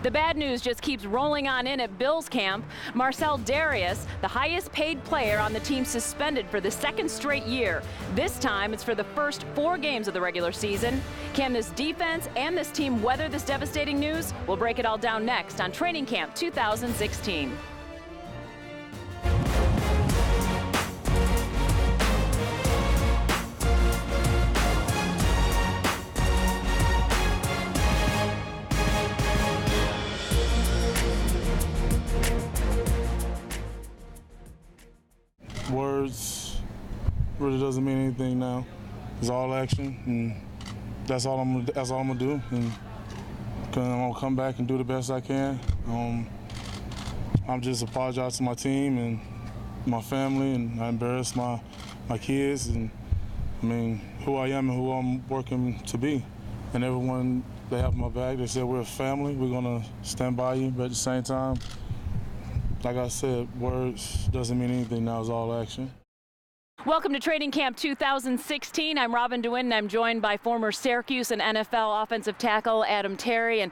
The bad news just keeps rolling on in at Bills camp. Marcell Dareus, the highest paid player on the team, suspended for the second straight year. This time it's for the first 4 games of the regular season. Can this defense and this team weather this devastating news? We'll break it all down next on Training Camp 2016. Words really doesn't mean anything now. It's all action, and that's all I'm gonna do. And I'm gonna come back and do the best I can. I'm just apologize to my team and my family, and I embarrassed my kids, and I mean who I am and who I'm working to be. And everyone, they have my back. They said we're a family. We're gonna stand by you, but at the same time, like I said, words doesn't mean anything now. It's all action. Welcome to Training Camp 2016. I'm Robin DeWitt, and I'm joined by former Syracuse and NFL offensive tackle Adam Terry. And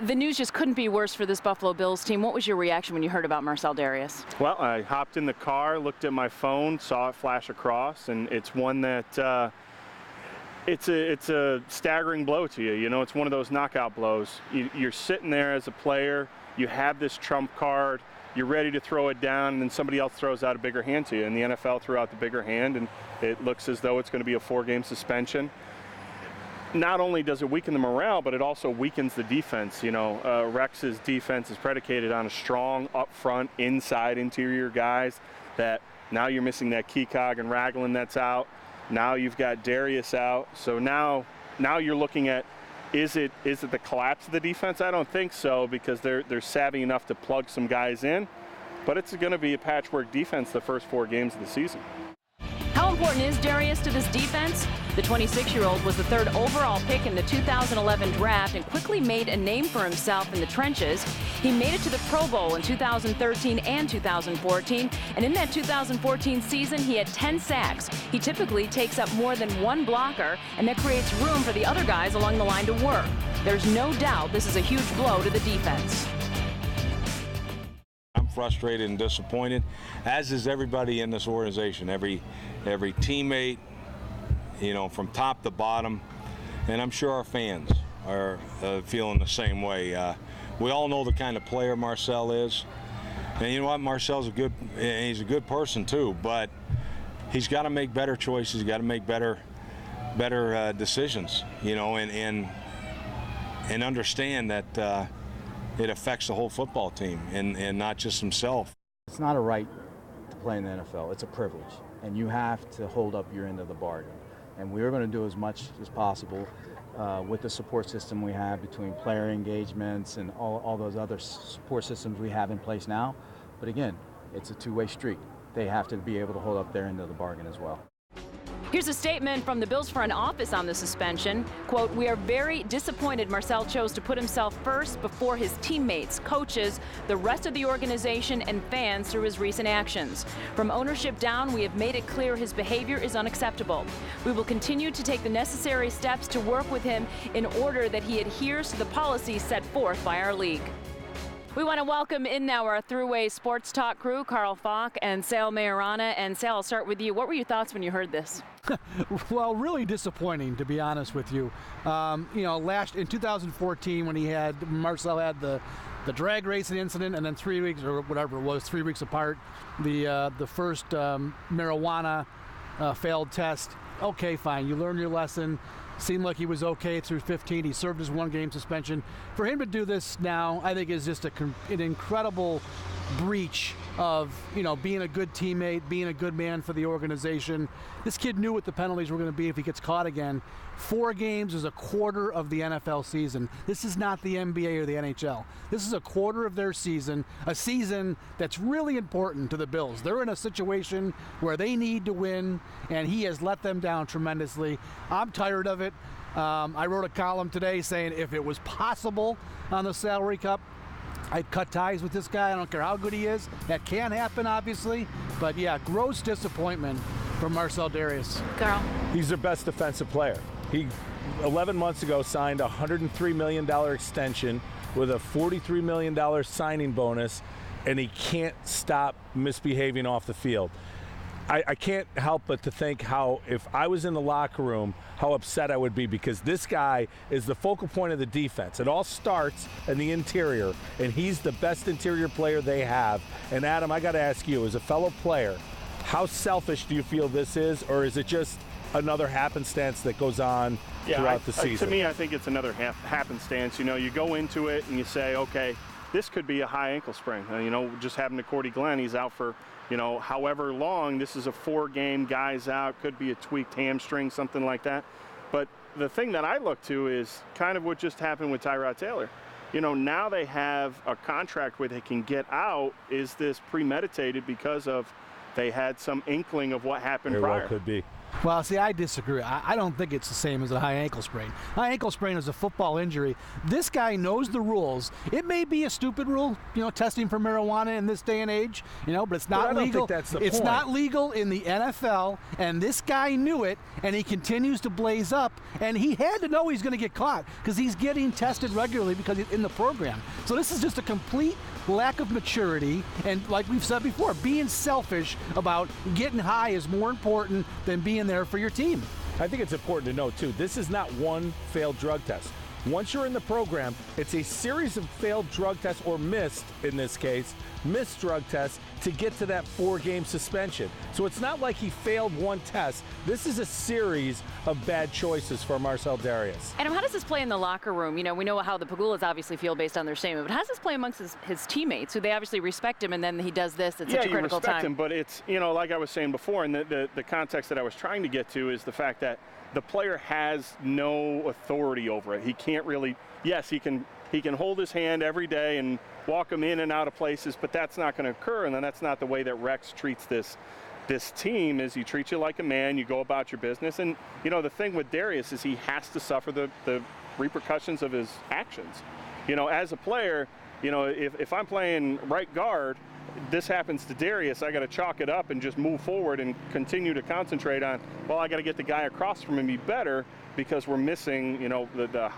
the news just couldn't be worse for this Buffalo Bills team. What was your reaction when you heard about Marcell Dareus? Well, I hopped in the car, looked at my phone, saw it flash across, and it's one that it's a staggering blow to you. You know, it's one of those knockout blows. You're sitting there as a player, you have this trump card, you're ready to throw it down, and then somebody else throws out a bigger hand to you. And the NFL threw out the bigger hand, and it looks as though it's going to be a 4-game suspension. Not only does it weaken the morale, but it also weakens the defense. You know, Rex's defense is predicated on a strong up front, inside, interior guys. That now you're missing that key cog and Ragland that's out. Now you've got Dareus out. So now you're looking at, is it the collapse of the defense? I don't think so, because they're savvy enough to plug some guys in, but it's going to be a patchwork defense the first 4 games of the season. How important is Dareus to this defense? The 26-year-old was the 3rd overall pick in the 2011 draft and quickly made a name for himself in the trenches. He made it to the Pro Bowl in 2013 and 2014, and in that 2014 season, he had 10 sacks. He typically takes up more than 1 blocker, and that creates room for the other guys along the line to work. There's no doubt this is a huge blow to the defense. I'm frustrated and disappointed, as is everybody in this organization, every teammate, you know, from top to bottom, and I'm sure our fans are feeling the same way. We all know the kind of player Marcell is, and you know what, Marcell's he's a good person too, but he's got to make better choices. He's got to make better decisions, you know, and understand that it affects the whole football team and not just himself. It's not a right to play in the NFL. It's a privilege, and you have to hold up your end of the bargain. And we're going to do as much as possible with the support system we have between player engagements and all those other support systems we have in place now. But again, it's a two-way street. They have to be able to hold up their end of the bargain as well. Here's a statement from the Bills front office on the suspension. Quote, "We are very disappointed Marcell chose to put himself first before his teammates, coaches, the rest of the organization, and fans through his recent actions. From ownership down, we have made it clear his behavior is unacceptable. We will continue to take the necessary steps to work with him in order that he adheres to the policies set forth by our league." We want to welcome in now our Thruway Sports Talk crew, Carl Falk and Sal Majorana. And Sal, I'll start with you. What were your thoughts when you heard this? Well, really disappointing, to be honest with you. You know, in 2014, when Marcell had the drag racing incident, and then 3 weeks or whatever it was, 3 weeks apart, the first marijuana failed test. Okay, fine, you learn your lesson. Seemed like he was okay through 15. He served his 1-game suspension. For him to do this now, I think is just an incredible breach of, you know, being a good teammate, being a good man for the organization. This kid knew what the penalties were going to be if he gets caught again. 4 games is a quarter of the NFL season. This is not the NBA or the NHL. This is a quarter of their season, a season that's really important to the Bills. They're in a situation where they need to win, and he has let them down tremendously. I'm tired of it. I wrote a column today saying if it was possible on the salary cap, I'd cut ties with this guy. I don't care how good he is. That can happen, obviously. But yeah, gross disappointment from Marcell Dareus. Carl? He's their best defensive player. He 11 months ago signed a $103 million extension with a $43 million signing bonus, and he can't stop misbehaving off the field. I can't help but to think how, if I was in the locker room, how upset I would be, because this guy is the focal point of the defense. It all starts in the interior, and he's the best interior player they have. And Adam, I got to ask you, as a fellow player, how selfish do you feel this is, or is it just another happenstance that goes on throughout the season? To me, I think it's another happenstance. You know, you go into it and you say, okay, this could be a high ankle sprain. You know, just happened to Cordy Glenn. He's out for, you know, however long. This is a 4-game, guy's out. Could be a tweaked hamstring, something like that. But the thing that I look to is kind of what just happened with Tyrod Taylor. You know, now they have a contract where they can get out. Is this premeditated because of they had some inkling of what happened Very prior? well could be. Well, see, I disagree. I don't think it's the same as a high ankle sprain. High ankle sprain is a football injury. This guy knows the rules. It may be a stupid rule, you know, testing for marijuana in this day and age, you know, but it's not legal. I don't think that's the point. It's not legal in the NFL, and this guy knew it, and he continues to blaze up, and he had to know he's going to get caught because he's getting tested regularly because he's in the program. So this is just a complete lack of maturity, and like we've said before, being selfish about getting high is more important than being there for your team. I think it's important to note, too, this is not one failed drug test. Once you're in the program, it's a series of failed drug tests, or missed, in this case, missed drug tests to get to that 4-game suspension. So it's not like he failed one test. This is a series of bad choices for Marcell Dareus. Adam, how does this play in the locker room? You know, we know how the Pagulas obviously feel based on their statement, but how does this play amongst his teammates, who they obviously respect him, and then he does this at such a critical you respect time? him, but it's, you know, like I was saying before, and the context that I was trying to get to is the fact that the player has no authority over it. He can't really, yes, he can hold his hand every day and walk him in and out of places, but that's not going to occur, and then that's not the way that Rex treats this team. Is he treats you like a man, you go about your business. And, you know, the thing with Dareus is he has to suffer the repercussions of his actions. You know, as a player, you know, if I'm playing right guard, this happens to Dareus, I got to chalk it up and just move forward and continue to concentrate on, well, I got to get the guy across from me better, because we're missing, you know, the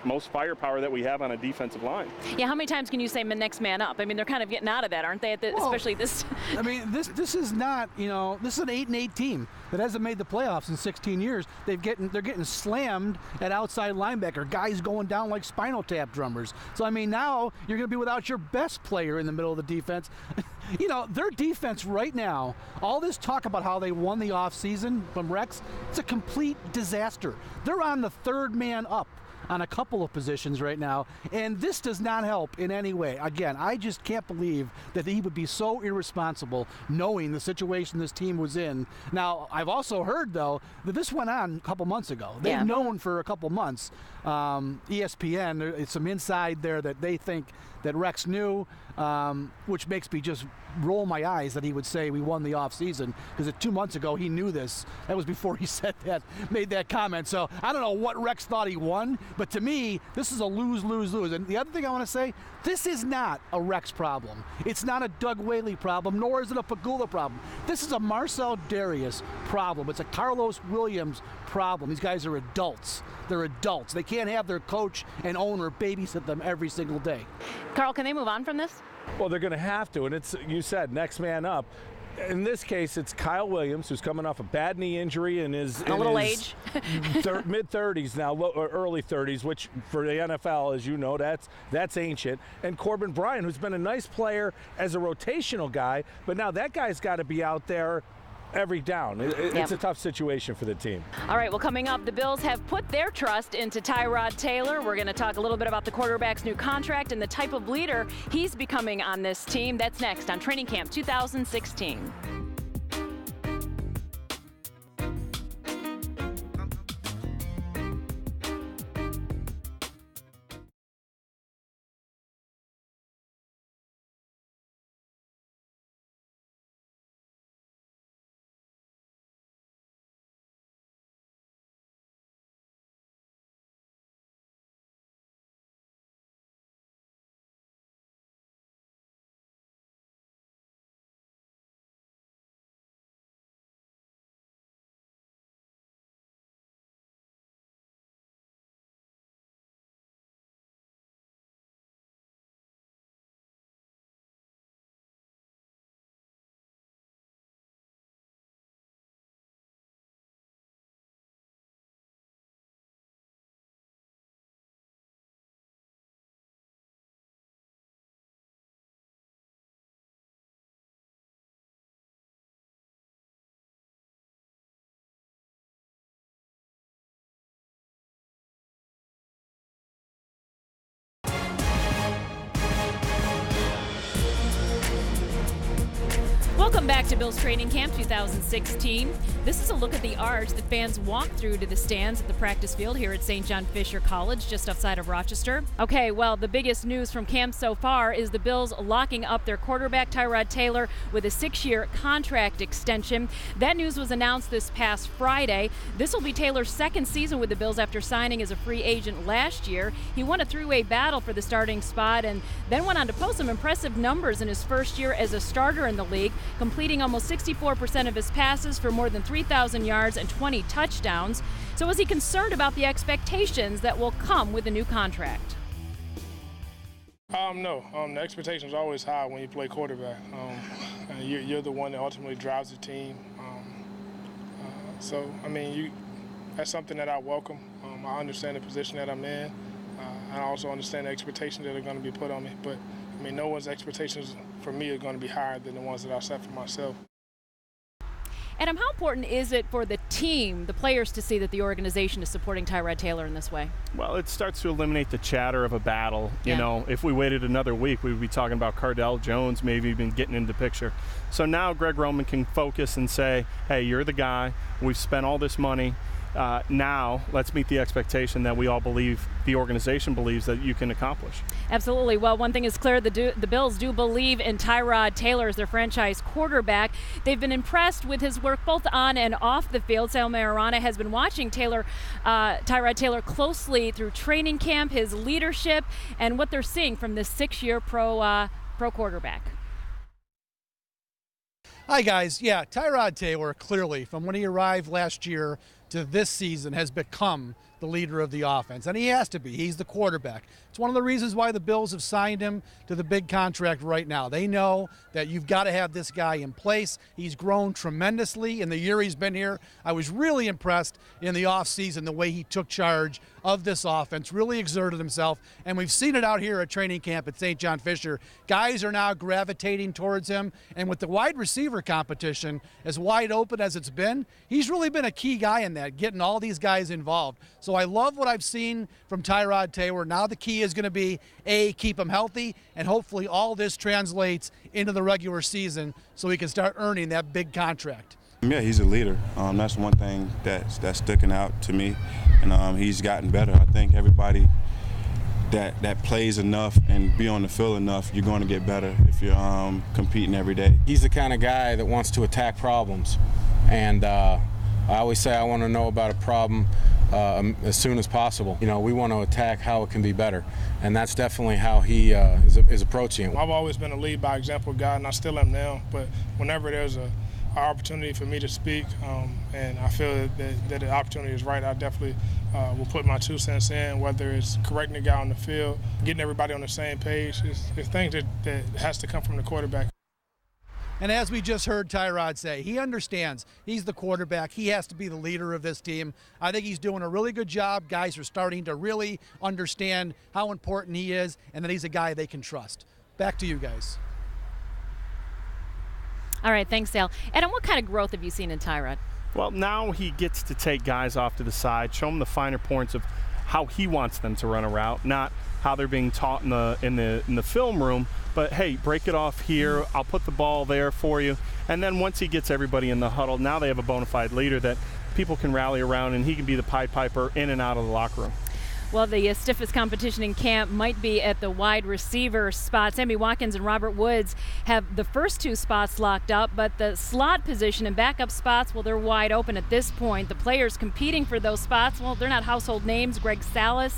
most firepower that we have on a defensive line. Yeah, how many times can you say next man up? I mean, they're kind of getting out of that, aren't they? Especially this. I mean, this is not, you know, this is an 8-8 team that hasn't made the playoffs in 16 years. They're getting slammed at outside linebacker, guys going down like Spinal Tap drummers. So I mean, now you're going to be without your best player in the middle of the defense. You know, their defense right now, all this talk about how they won the offseason from Rex, it's a complete disaster. They're on the 3rd man up on a couple of positions right now, and this does not help in any way. Again, I just can't believe that he would be so irresponsible knowing the situation this team was in. Now, I've also heard, though, that this went on a couple months ago. They've known for a couple months. ESPN, there's some inside there that they think that Rex knew, which makes me just roll my eyes that he would say we won the offseason, because 2 months ago he knew this. That was before he said that, made that comment. So I don't know what Rex thought he won, but to me, this is a lose, lose, lose. And the other thing I want to say, this is not a Rex problem. It's not a Doug Whaley problem, nor is it a Pagula problem. This is a Marcell Dareus problem. It's a Carlos Williams problem. These guys are adults. They're adults. They can't have their coach and owner babysit them every single day. Carl, can they move on from this? Well, they're going to have to, and it's, you said, next man up. In this case, it's Kyle Williams, who's coming off a bad knee injury and is a little age, mid-30s now, or early 30s, which for the NFL, as you know, that's ancient. And Corbin Bryant, who's been a nice player as a rotational guy, but now that guy's got to be out there every down. It's a tough situation for the team. All right, well, coming up, the Bills have put their trust into Tyrod Taylor. We're going to talk a little bit about the quarterback's new contract and the type of leader he's becoming on this team. That's next on Training Camp 2016. Welcome back to Bills Training Camp 2016. This is a look at the arch that fans walk through to the stands at the practice field here at St. John Fisher College, just outside of Rochester. Okay, well, the biggest news from camp so far is the Bills locking up their quarterback, Tyrod Taylor, with a 6-year contract extension. That news was announced this past Friday. This will be Taylor's second season with the Bills after signing as a free agent last year. He won a three-way battle for the starting spot and then went on to post some impressive numbers in his first year as a starter in the league, completing almost 64% of his passes for more than 3,000 yards and 20 touchdowns. So is he concerned about the expectations that will come with the new contract? No. The expectations are always high when you play quarterback. You're the one that ultimately drives the team. That's something that I welcome. I understand the position that I'm in. I also understand the expectations that are going to be put on me. But, no one's expectations for me are going to be higher than the ones that I set for myself. Adam, how important is it for the team, the players, to see that the organization is supporting Tyrod Taylor in this way? Well, it starts to eliminate the chatter of a battle. Yeah. You know, if we waited another week, we would be talking about Cardell Jones maybe even getting into the picture. So now Greg Roman can focus and say, hey, you're the guy. We've spent all this money. Now let's meet the expectation that we all believe, the organization believes, that you can accomplish. Absolutely. Well, one thing is clear, the Bills do believe in Tyrod Taylor as their franchise quarterback. They've been impressed with his work both on and off the field. Sal Mayorana has been watching Tyrod Taylor closely through training camp, his leadership, and what they're seeing from this 6-year pro quarterback. Hi, guys. Yeah, Tyrod Taylor, clearly, from when he arrived last year to this season, has become the leader of the offense, and he has to be. He's the quarterback. It's one of the reasons why the Bills have signed him to the big contract right now. They know that you've got to have this guy in place. He's grown tremendously in the year he's been here. I was really impressed in the offseason the way he took charge of this offense, really exerted himself, and we've seen it out here at training camp at St. John Fisher. Guys are now gravitating towards him, and with the wide receiver competition as wide open as it's been, he's really been a key guy in that, getting all these guys involved. So I love what I've seen from Tyrod Taylor. Now the key is going to be, A, keep him healthy, and hopefully all this translates into the regular season so he can start earning that big contract. Yeah, he's a leader. That's one thing that's sticking out to me, and he's gotten better. I think everybody that plays enough and be on the field enough, you're going to get better if you're competing every day. He's the kind of guy that wants to attack problems, and I always say I want to know about a problem as soon as possible. You know, we want to attack how it can be better, and that's definitely how he is approaching it. I've always been a lead by example guy, and I still am now, but whenever there's an opportunity for me to speak, and I feel that the opportunity is right, I definitely will put my 2 cents in, whether it's correcting the guy on the field, getting everybody on the same page. It's things that has to come from the quarterback. And as we just heard Tyrod say, he understands he's the quarterback. He has to be the leader of this team. I think he's doing a really good job. Guys are starting to really understand how important he is and that he's a guy they can trust. Back to you guys. All right, thanks, Sal. Adam, what kind of growth have you seen in Tyrod? Well, now he gets to take guys off to the side, show them the finer points of how he wants them to run a route, not how they're being taught in the film room. But hey, break it off here. I'll put the ball there for you. And then once he gets everybody in the huddle, now they have a bona fide leader that people can rally around, and he can be the Pied Piper in and out of the locker room. Well, the stiffest competition in camp might be at the wide receiver spot. Sammy Watkins and Robert Woods have the first 2 spots locked up, but the slot position and backup spots, well, they're wide open at this point. The players competing for those spots, well, they're not household names. Greg Salas,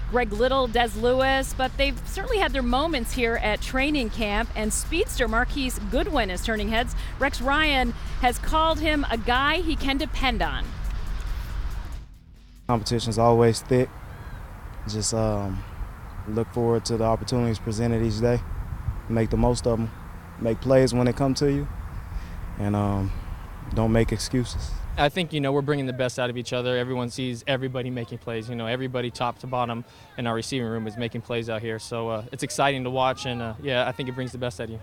Greg Little, Des Lewis, but they've certainly had their moments here at training camp, and speedster Marquise Goodwin is turning heads. Rex Ryan has called him a guy he can depend on. Competition's always thick. Just look forward to the opportunities presented each day. Make the most of them. Make plays when they come to you, and don't make excuses. I think, we're bringing the best out of each other. Everyone sees everybody making plays. Everybody top to bottom in our receiving room is making plays out here. So it's exciting to watch, and I think it brings the best out of you.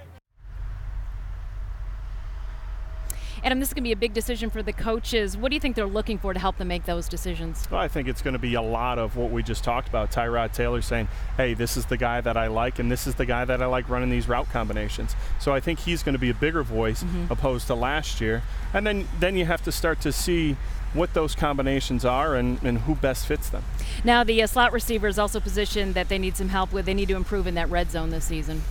Adam, this is going to be a big decision for the coaches. What do you think they're looking for to help them make those decisions? Well, I think it's going to be a lot of what we just talked about. Tyrod Taylor saying, hey, this is the guy that I like, and this is the guy that I like running these route combinations. So I think he's going to be a bigger voice opposed to last year. And then you have to start to see what those combinations are and who best fits them. Now, the slot receiver is also positioned that they need some help with. They need to improve in that red zone this season.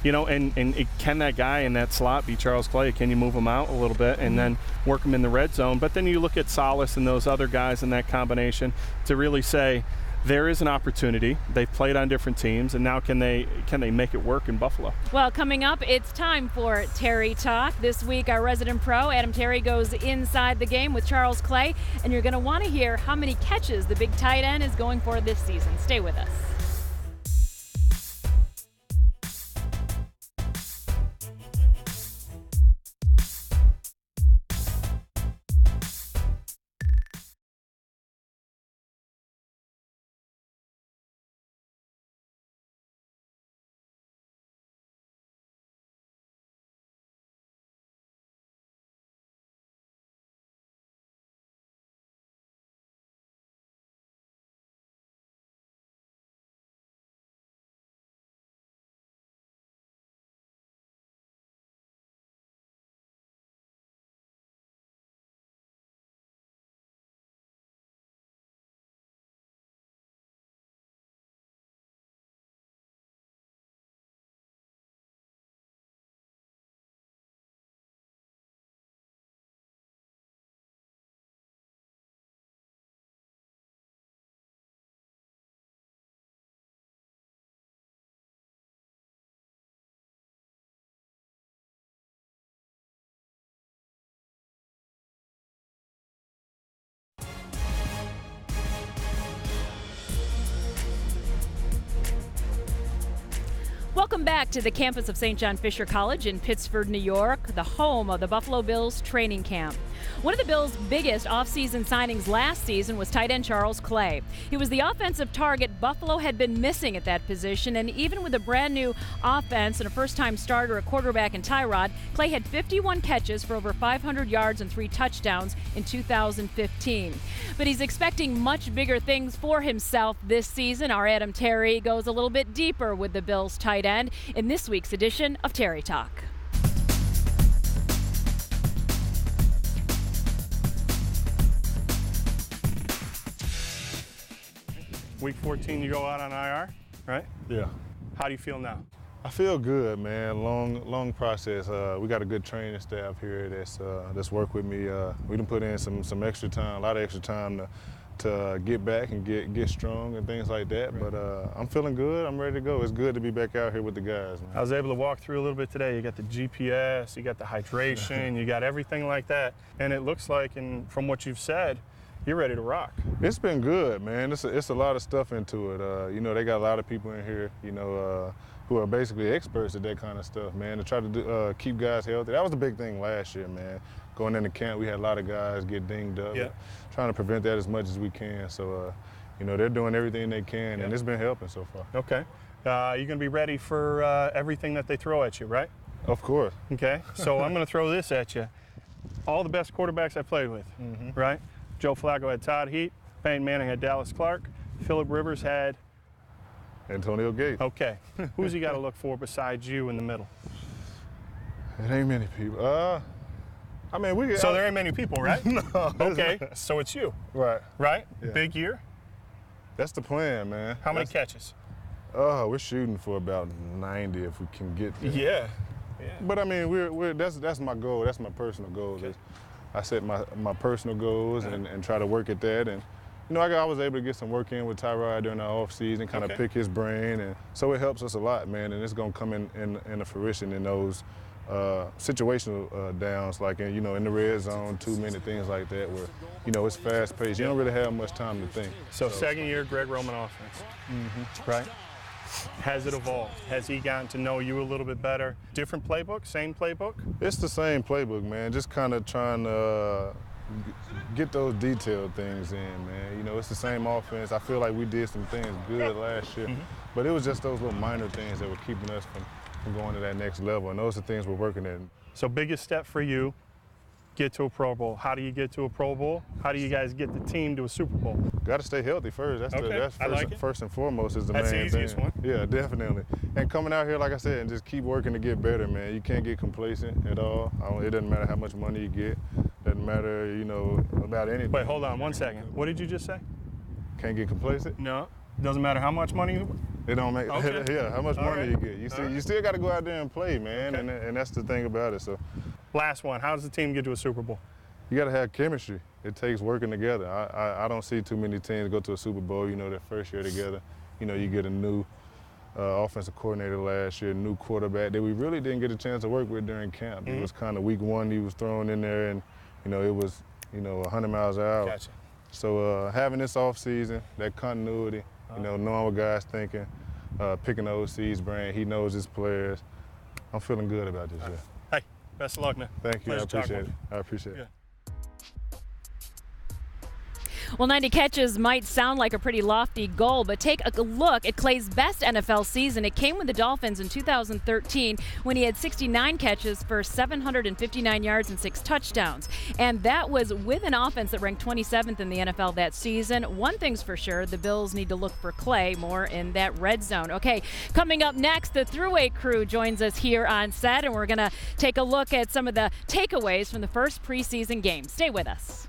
You know, and can that guy in that slot be Charles Clay? Can you move him out a little bit and then work him in the red zone? But then you look at Salas and those other guys in that combination to really say, there is an opportunity. They've played on different teams, and now can they make it work in Buffalo? Well, coming up, it's time for Terry Talk. This week, our resident pro, Adam Terry, goes inside the game with Charles Clay, and you're going to want to hear how many catches the big tight end is going for this season. Stay with us. Welcome back to the campus of St. John Fisher College in Pittsford, New York, the home of the Buffalo Bills training camp. One of the Bills' biggest offseason signings last season was tight end Charles Clay. He was the offensive target Buffalo had been missing at that position, and even with a brand new offense and a first-time starter at quarterback in Tyrod, Clay had 51 catches for over 500 yards and 3 touchdowns in 2015. But he's expecting much bigger things for himself this season. Our Adam Terry goes a little bit deeper with the Bills tight end in this week's edition of Terry Talk. Week 14, you go out on IR, right? Yeah. How do you feel now? I feel good, man. Long process. We got a good training staff here that's worked with me. We done put in some extra time, a lot of extra time to get back and get strong and things like that. But I'm feeling good. I'm ready to go. It's good to be back out here with the guys, man. I was able to walk through a little bit today. You got the GPS, you got the hydration, you got everything like that. And it looks like, and from what you've said, you're ready to rock. It's been good, man. It's a lot of stuff into it. You know, they got a lot of people in here, you know, who are basically experts at that kind of stuff, man, to try to keep guys healthy. That was the big thing last year, man. Going into camp, we had a lot of guys get dinged up. Yeah. Trying to prevent that as much as we can. So, you know, they're doing everything they can, and it's been helping so far. Okay. You're going to be ready for everything that they throw at you, right? Of course. Okay. So I'm going to throw this at you. All the best quarterbacks I played with, right? Joe Flacco had Todd Heat. Peyton Manning had Dallas Clark. Phillip Rivers had Antonio Gates. Okay. Who's he got to look for besides you in the middle? It ain't many people. I mean, So there ain't many people, right? No. Okay. So it's you. Right. Right? Yeah. Big year? That's the plan, man. How many catches? We're shooting for about 90 if we can get there. Yeah. But I mean, that's my goal. That's my personal goal. Okay. I set my personal goals and try to work at that. And you know, I was able to get some work in with Tyrod during the off season, kind of pick his brain, and so it helps us a lot, man. And it's gonna come in a fruition in those situational downs, like in the red zone, 2-minute things like that, where it's fast paced. You don't really have much time to think. So second year, Greg Roman offense, right? Has it evolved? Has he gotten to know you a little bit better? Different playbook, same playbook? It's the same playbook, man. Just kind of trying to get those detailed things in, man. It's the same offense. I feel like we did some things good last year, but it was just those little minor things that were keeping us from going to that next level, and those are things we're working at. So biggest step for you get to a Pro Bowl? How do you get to a Pro Bowl? How do you guys get the team to a Super Bowl? Got to stay healthy first. That's first and foremost is the main thing. That's the easiest one. Yeah, definitely. And coming out here, like I said, and just keep working to get better, man. You can't get complacent at all. It doesn't matter how much money you get. Doesn't matter, you know, about anything. Wait, hold on 1 second. What did you just say? Can't get complacent? No. Doesn't matter how much money you... It don't make, okay. Yeah, how much all money right. you get. You still got to go out there and play, man, okay. and that's the thing about it. So, last one, how does the team get to a Super Bowl? You got to have chemistry. It takes working together. I don't see too many teams go to a Super Bowl, you know, their first year together. You know, you get a new offensive coordinator last year, new quarterback that we really didn't get a chance to work with during camp. It was kind of week one he was thrown in there, and, you know, it was, you know, 100 miles an hour. Gotcha. So having this offseason, that continuity, you know, knowing what guys thinking, picking the OC's brain, he knows his players. I'm feeling good about this year. Hey, best of luck, man. Thank you. Pleasure I appreciate talking it. I appreciate it. Yeah. Well, 90 catches might sound like a pretty lofty goal, but take a look at Clay's best NFL season. It came with the Dolphins in 2013 when he had 69 catches for 759 yards and 6 touchdowns. And that was with an offense that ranked 27th in the NFL that season. One thing's for sure, the Bills need to look for Clay more in that red zone. Okay, coming up next, the Thruway crew joins us here on set, and we're going to take a look at some of the takeaways from the first preseason game. Stay with us.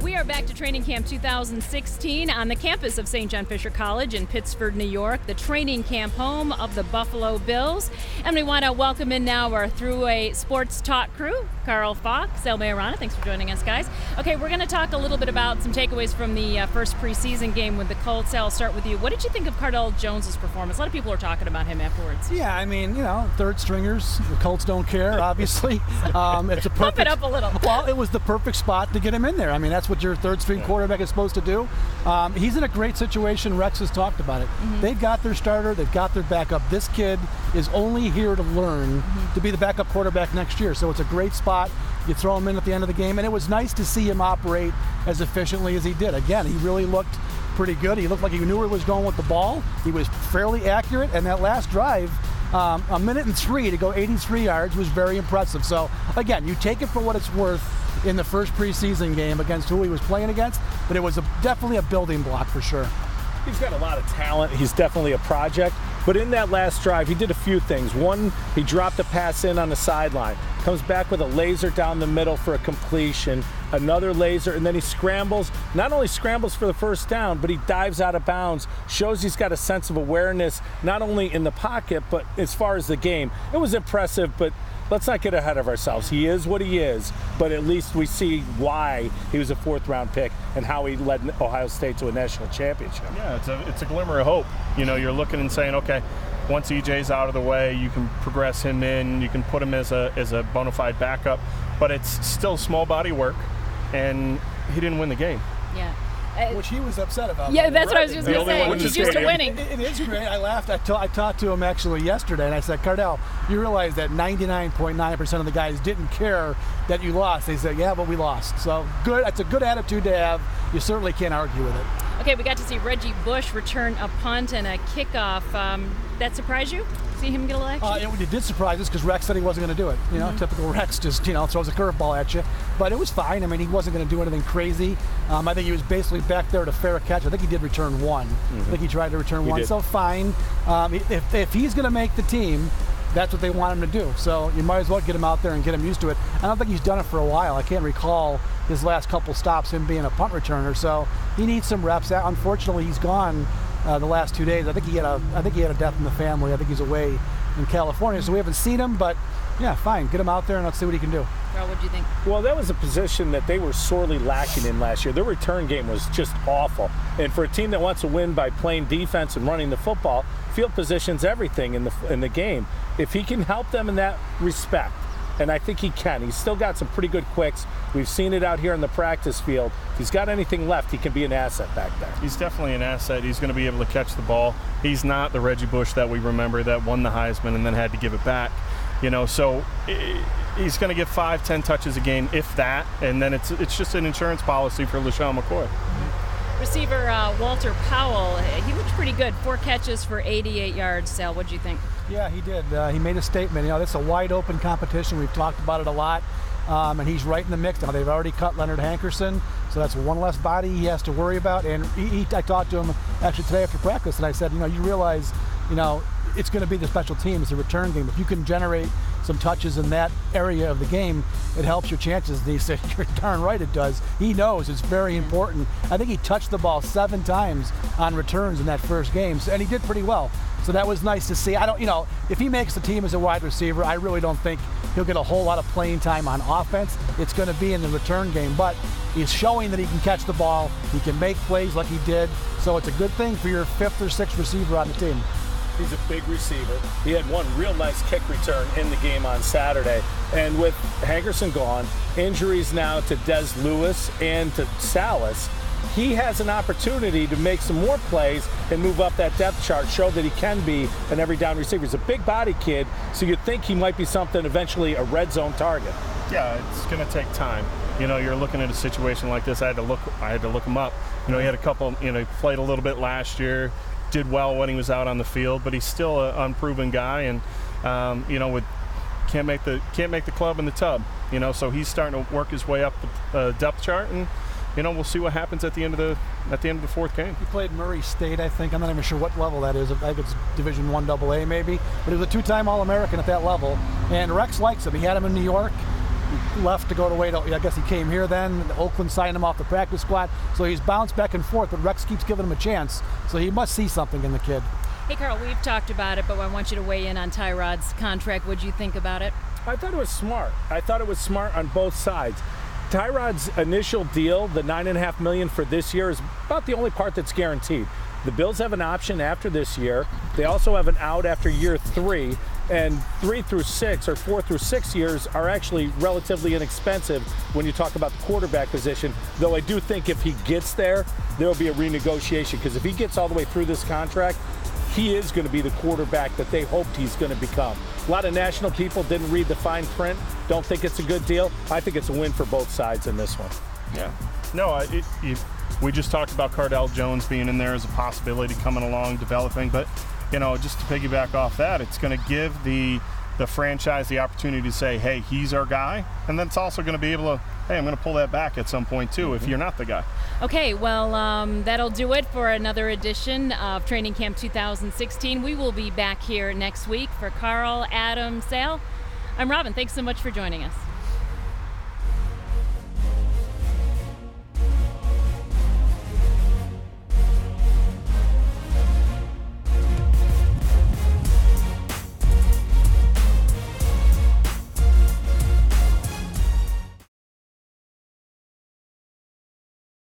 We are back to Training Camp 2016 on the campus of St. John Fisher College in Pittsford, New York, the training camp home of the Buffalo Bills. And we want to welcome in now our Thruway Sports Talk crew, Carl Falk, Sal Majorana. Thanks for joining us, guys. Okay, we're going to talk a little bit about some takeaways from the first preseason game with the Colts. Sal, I'll start with you. What did you think of Cardell Jones's performance? A lot of people are talking about him afterwards. Yeah, I mean, you know, third stringers. The Colts don't care, obviously. It's a perfect, pump it up a little. Well, it was the perfect spot to get him in there. I mean, that's what your third-string quarterback is supposed to do. He's in a great situation. Rex has talked about it. They've got their starter. They've got their backup. This kid is only here to learn to be the backup quarterback next year. So it's a great spot. You throw him in at the end of the game, and it was nice to see him operate as efficiently as he did. Again, he really looked pretty good. He looked like he knew where he was going with the ball. He was fairly accurate, and that last drive, 1 minute and 3 to go 83 yards was very impressive. So again, you take it for what it's worth in the first preseason game against who he was playing against, but it was definitely a building block for sure. He's got a lot of talent. He's definitely a project. But in that last drive, he did a few things. One, he dropped a pass in on the sideline, comes back with a laser down the middle for a completion, another laser, and then he scrambles. Not only scrambles for the first down, but he dives out of bounds, shows he's got a sense of awareness, not only in the pocket, but as far as the game. It was impressive, but let's not get ahead of ourselves. He is what he is, but at least we see why he was a fourth-round pick and how he led Ohio State to a national championship. Yeah, it's a glimmer of hope. You know, you're looking and saying, okay, once EJ's out of the way, you can progress him in, you can put him as a bona fide backup, but it's still small body work, and he didn't win the game. Yeah. Which he was upset about. Yeah, that's what I was just going to say. He's used to winning. It is great. I laughed. I talked to him actually yesterday, and I said, Cardell, you realize that 99.9% of the guys didn't care that you lost. They said, yeah, but we lost. So good. That's a good attitude to have. You certainly can't argue with it. Okay, we got to see Reggie Bush return a punt and a kickoff. That surprised you? see him get elected? It did surprise us because Rex said he wasn't going to do it. You know, typical Rex just, throws a curveball at you. But it was fine. I mean, he wasn't going to do anything crazy. I think he was basically back there to fair catch. I think he did return one. I think he tried to return one. did. So fine. If he's going to make the team, that's what they want him to do. So you might as well get him out there and get him used to it. I don't think he's done it for a while. I can't recall his last couple stops him being a punt returner. So he needs some reps. Unfortunately, he's gone the last 2 days. I think he had a death in the family. I think he's away in California. So we haven't seen him, but yeah, fine. Get him out there and let's see what he can do. Carl, what do you think? Well, that was a position that they were sorely lacking in last year. Their return game was just awful. And for a team that wants to win by playing defense and running the football, field position's everything in the game. If he can help them in that respect, and I think he can. He's still got some pretty good quicks. We've seen it out here in the practice field. If he's got anything left, he can be an asset back there. He's definitely an asset. He's going to be able to catch the ball. He's not the Reggie Bush that we remember that won the Heisman and then had to give it back. So he's going to get 5-10 touches a game, if that, and then it's just an insurance policy for LaShawn McCoy. Receiver Walter Powell, he looked pretty good. 4 catches for 88 yards. Sal, what do you think? Yeah, he did. He made a statement. It's a wide open competition. We've talked about it a lot. And he's right in the mix now. They've already cut Leonard Hankerson, so that's one less body he has to worry about. And I talked to him actually today after practice, and I said, you realize, it's going to be the special teams, the return game. If you can generate some touches in that area of the game, it helps your chances. And he said, you're darn right it does. He knows it's very important. I think he touched the ball 7 times on returns in that first game, and he did pretty well. So that was nice to see. If he makes the team as a wide receiver, I really don't think he'll get a whole lot of playing time on offense. It's going to be in the return game, but he's showing that he can catch the ball. He can make plays like he did. So it's a good thing for your 5th or 6th receiver on the team. He's a big receiver. He had one real nice kick return in the game on Saturday. And with Hankerson gone, injuries now to Des Lewis and to Salas, he has an opportunity to make some more plays and move up that depth chart, show that he can be an every down receiver. He's a big body kid, so you'd think he might be something eventually a red zone target. Yeah, it's going to take time. You're looking at a situation like this. I had to look him up. He had a couple. He played a little bit last year. Did well when he was out on the field, but he's still an unproven guy, and can't make the club in the tub. So he's starting to work his way up the depth chart, and we'll see what happens at the end of the 4th game. He played Murray State, I think. I'm not even sure what level that is. I think it's Division I AA maybe, but he was a 2-time All-American at that level, and Rex likes him. He had him in New York. He left to go to Wade. I guess he came here then. Oakland signed him off the practice squad. So he's bounced back and forth, but Rex keeps giving him a chance. So he must see something in the kid. Hey, Carl, we've talked about it, but I want you to weigh in on Tyrod's contract. What do you think about it? I thought it was smart. I thought it was smart on both sides. Tyrod's initial deal, the $9.5 million for this year, is about the only part that's guaranteed. The Bills have an option after this year. They also have an out after year 3. And 3 through 6 or 4 through 6 years are actually relatively inexpensive when you talk about the quarterback position. Though I do think if he gets there, there will be a renegotiation, because if he gets all the way through this contract, he is going to be the quarterback that they hoped he's going to become. A lot of national people didn't read the fine print, don't think it's a good deal. I think it's a win for both sides in this one. Yeah. No, we just talked about Cardell Jones being in there as a possibility, coming along, developing, but just to piggyback off that, it's going to give the franchise the opportunity to say, hey, he's our guy. And then it's also going to be able to, hey, I'm going to pull that back at some point, too, if you're not the guy. Okay, well, that'll do it for another edition of Training Camp 2016. We will be back here next week. For Carl, Adam, Sal, I'm Robin. Thanks so much for joining us.